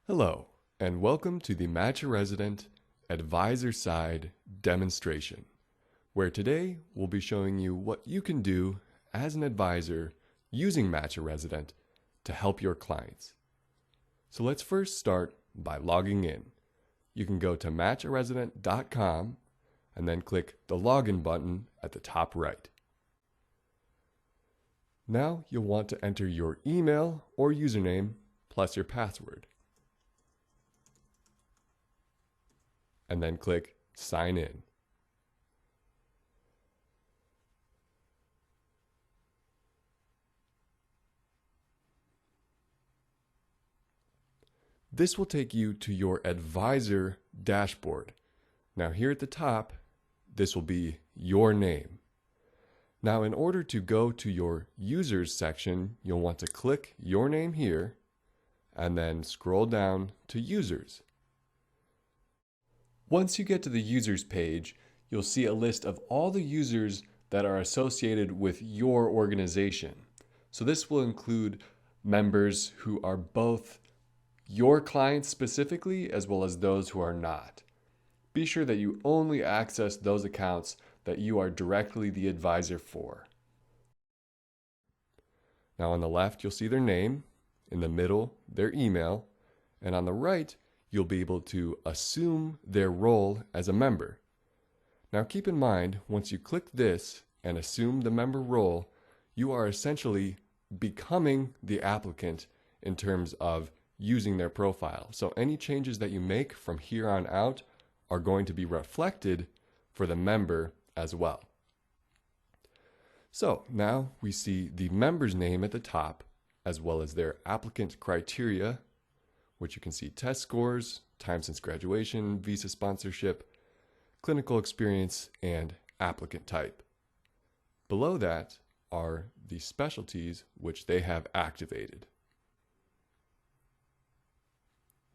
Hello, and welcome to the Match a Resident Advisor Side demonstration, where today we'll be showing you what you can do as an advisor using Match a Resident to help your clients. So let's first start by logging in. You can go to matcharesident.com and then click the login button at the top right. Now you'll want to enter your email or username plus your password. And then click Sign In. This will take you to your advisor dashboard. Now here at the top, this will be your name. Now in order to go to your users section, you'll want to click your name here and then scroll down to users. Once you get to the users page, you'll see a list of all the users that are associated with your organization. So this will include members who are both your clients specifically as well as those who are not. Be sure that you only access those accounts that you are directly the advisor for. Now on the left, you'll see their name, in the middle, their email, and on the right, you'll be able to assume their role as a member. Now keep in mind, once you click this and assume the member role, you are essentially becoming the applicant in terms of using their profile. So any changes that you make from here on out are going to be reflected for the member as well. So now we see the member's name at the top, as well as their applicant criteria, which you can see test scores, time since graduation, visa sponsorship, clinical experience, and applicant type. Below that are the specialties which they have activated.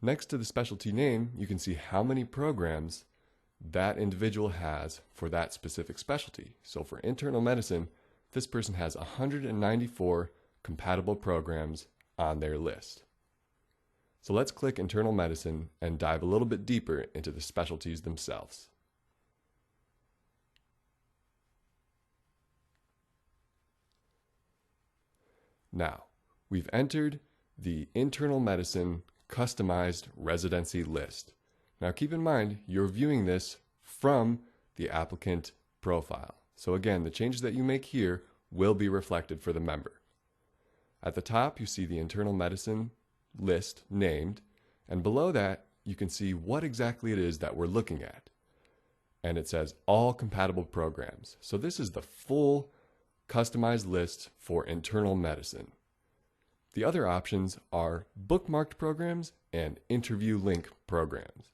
Next to the specialty name, you can see how many programs that individual has for that specific specialty. So for internal medicine, this person has 194 compatible programs on their list. So let's click internal medicine and dive a little bit deeper into the specialties themselves. Now, we've entered the internal medicine customized residency list. Now keep in mind, you're viewing this from the applicant profile. So again, the changes that you make here will be reflected for the member. At the top, you see the internal medicine list named, and below that you can see what exactly it is that we're looking at, and it says all compatible programs. So this is the full customized list for internal medicine. The other options are bookmarked programs and interview link programs.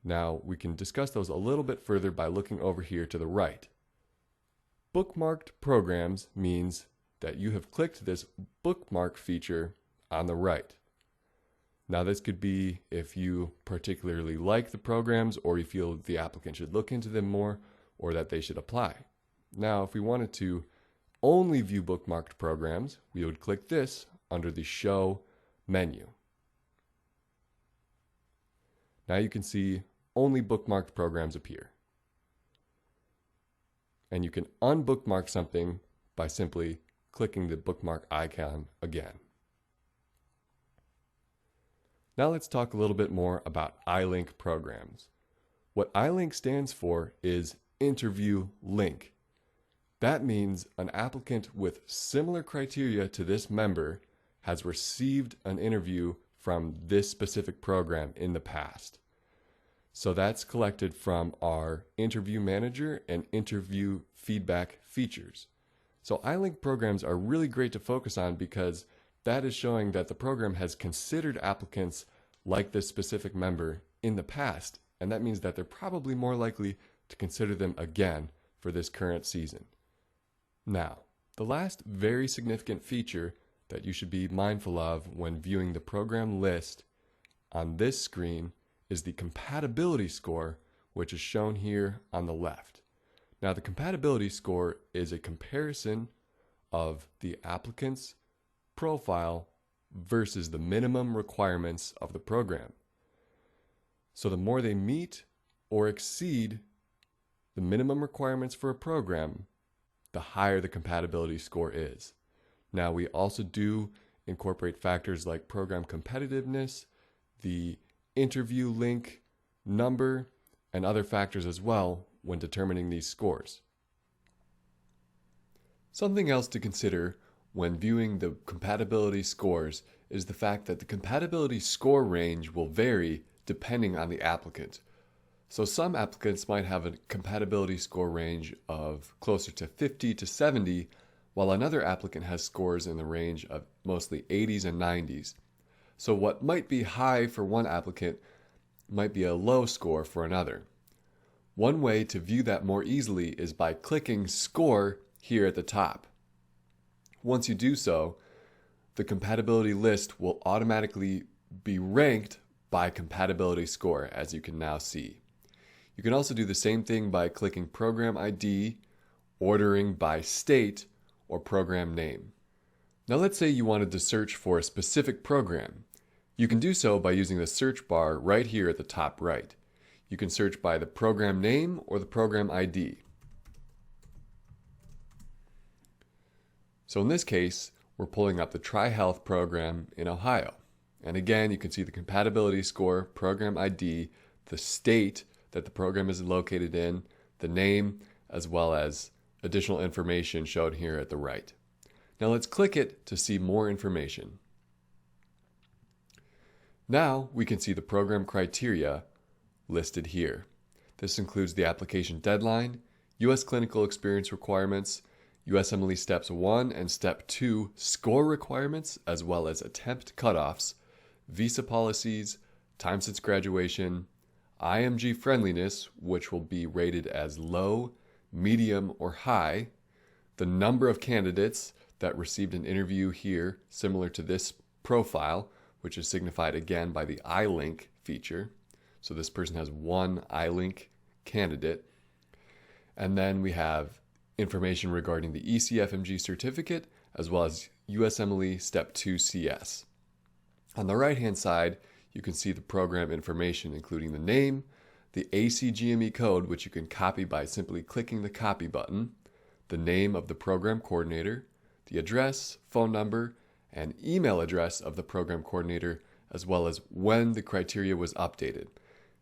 Now we can discuss those a little bit further by looking over here to the right. Bookmarked programs means that you have clicked this bookmark feature on the right. Now this could be if you particularly like the programs or you feel the applicant should look into them more or that they should apply. Now if we wanted to only view bookmarked programs, we would click this under the Show menu. Now you can see only bookmarked programs appear. And you can unbookmark something by simply clicking the bookmark icon again. Now let's talk a little bit more about iLink programs. What iLink stands for is Interview Link. That means an applicant with similar criteria to this member has received an interview from this specific program in the past. So that's collected from our interview manager and interview feedback features. So iLink programs are really great to focus on because that is showing that the program has considered applicants like this specific member in the past, and that means that they're probably more likely to consider them again for this current season. Now, the last very significant feature that you should be mindful of when viewing the program list on this screen is the compatibility score, which is shown here on the left. Now, the compatibility score is a comparison of the applicant's profile versus the minimum requirements of the program. So the more they meet or exceed the minimum requirements for a program, the higher the compatibility score is. Now, we also do incorporate factors like program competitiveness, the interview link number, and other factors as well when determining these scores. Something else to consider when viewing the compatibility scores is the fact that the compatibility score range will vary depending on the applicant. So some applicants might have a compatibility score range of closer to 50 to 70, while another applicant has scores in the range of mostly 80s and 90s. So what might be high for one applicant might be a low score for another. One way to view that more easily is by clicking Score here at the top. Once you do so, the compatibility list will automatically be ranked by compatibility score, as you can now see. You can also do the same thing by clicking Program ID, ordering by state, or program name. Now let's say you wanted to search for a specific program. You can do so by using the search bar right here at the top right. You can search by the program name or the program ID. So in this case, we're pulling up the Tri-Health program in Ohio. And again, you can see the compatibility score, program ID, the state that the program is located in, the name, as well as additional information shown here at the right. Now let's click it to see more information. Now we can see the program criteria listed here. This includes the application deadline, U.S. clinical experience requirements, USMLE Steps 1 and Step 2 score requirements, as well as attempt cutoffs, visa policies, time since graduation, IMG friendliness, which will be rated as low, medium, or high, the number of candidates that received an interview here, similar to this profile, which is signified again by the iLink feature. So this person has one iLink candidate. And then we have information regarding the ECFMG certificate, as well as USMLE Step 2 CS. On the right-hand side, you can see the program information, including the name, the ACGME code, which you can copy by simply clicking the copy button, the name of the program coordinator, the address, phone number, and email address of the program coordinator, as well as when the criteria was updated.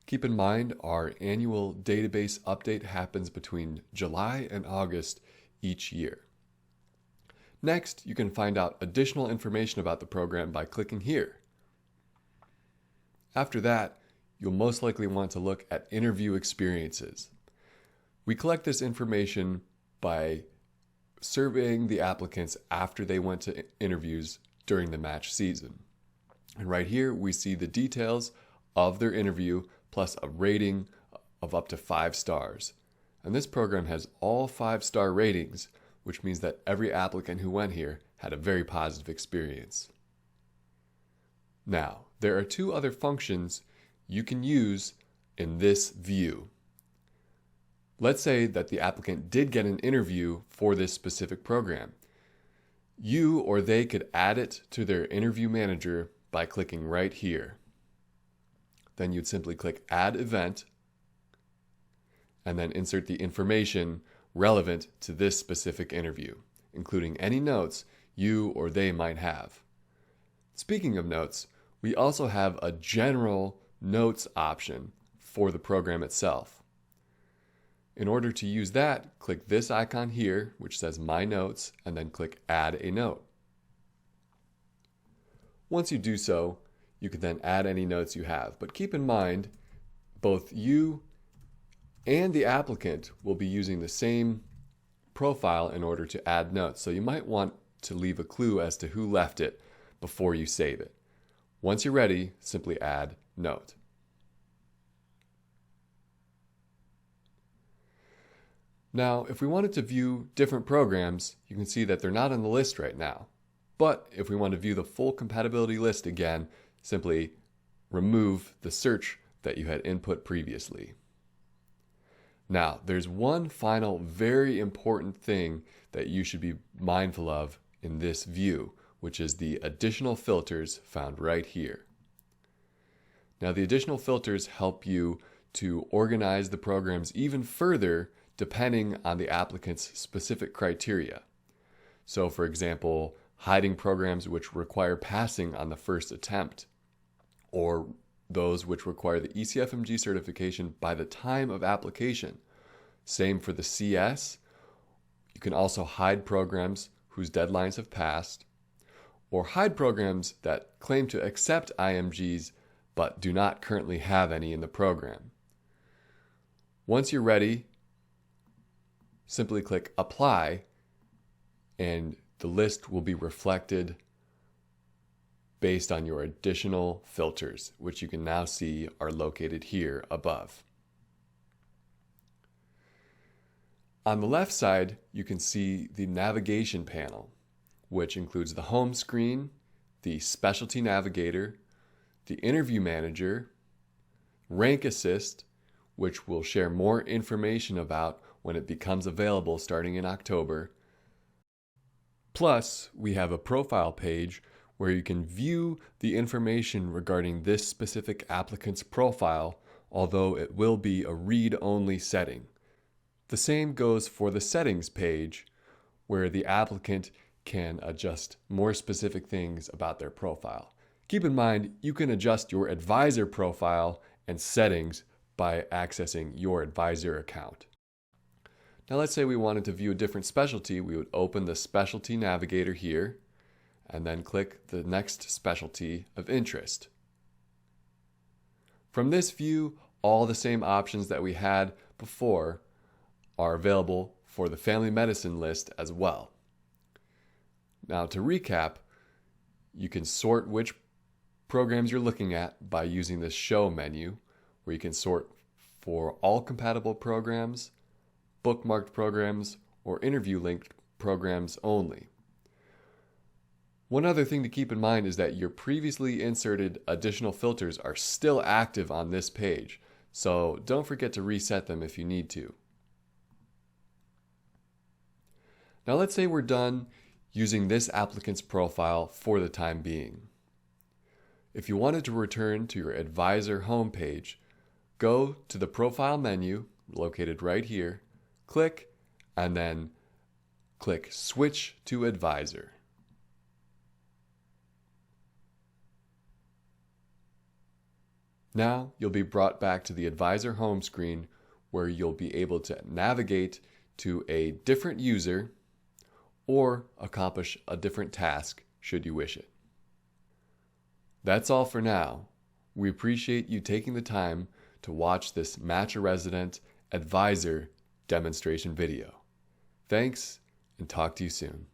Keep in mind, our annual database update happens between July and August each year. Next, you can find out additional information about the program by clicking here. After that, you'll most likely want to look at interview experiences. We collect this information by surveying the applicants after they went to interviews during the match season. And right here, we see the details of their interview plus a rating of up to 5 stars. And this program has all 5-star ratings, which means that every applicant who went here had a very positive experience. Now, there are 2 other functions you can use in this view. Let's say that the applicant did get an interview for this specific program. You or they could add it to their interview manager by clicking right here. Then you'd simply click Add Event and then insert the information relevant to this specific interview, including any notes you or they might have. Speaking of notes, we also have a general notes option for the program itself. In order to use that, click this icon here, which says My Notes, and then click Add a Note. Once you do so, you can then add any notes you have. But keep in mind, both you and the applicant will be using the same profile in order to add notes. So you might want to leave a clue as to who left it before you save it. Once you're ready, simply add Note. Now, if we wanted to view different programs, you can see that they're not on the list right now. But if we want to view the full compatibility list again, simply remove the search that you had input previously. Now, there's one final very important thing that you should be mindful of in this view, which is the additional filters found right here. Now, the additional filters help you to organize the programs even further depending on the applicant's specific criteria. So, for example, hiding programs which require passing on the first attempt, or those which require the ECFMG certification by the time of application. Same for the CS. You can also hide programs whose deadlines have passed, or hide programs that claim to accept IMGs but do not currently have any in the program. Once you're ready, simply click Apply, and the list will be reflected based on your additional filters, which you can now see are located here above. On the left side, you can see the navigation panel, which includes the home screen, the specialty navigator, the interview manager, rank assist, which we'll share more information about when it becomes available starting in October. Plus, we have a profile page where you can view the information regarding this specific applicant's profile, although it will be a read-only setting. The same goes for the settings page, where the applicant can adjust more specific things about their profile. Keep in mind, you can adjust your advisor profile and settings by accessing your advisor account. Now let's say we wanted to view a different specialty. We would open the specialty navigator here and then click the next specialty of interest. From this view, all the same options that we had before are available for the family medicine list as well. Now to recap, you can sort which programs you're looking at by using the Show menu, where you can sort for all compatible programs, bookmarked programs, or interview-linked programs only. One other thing to keep in mind is that your previously inserted additional filters are still active on this page, so don't forget to reset them if you need to. Now let's say we're done using this applicant's profile for the time being. If you wanted to return to your advisor homepage, go to the profile menu located right here, click, and then click Switch to Advisor. Now you'll be brought back to the advisor home screen, where you'll be able to navigate to a different user or accomplish a different task should you wish it. That's all for now. We appreciate you taking the time to watch this Match a Resident Advisor demonstration video. Thanks, and talk to you soon.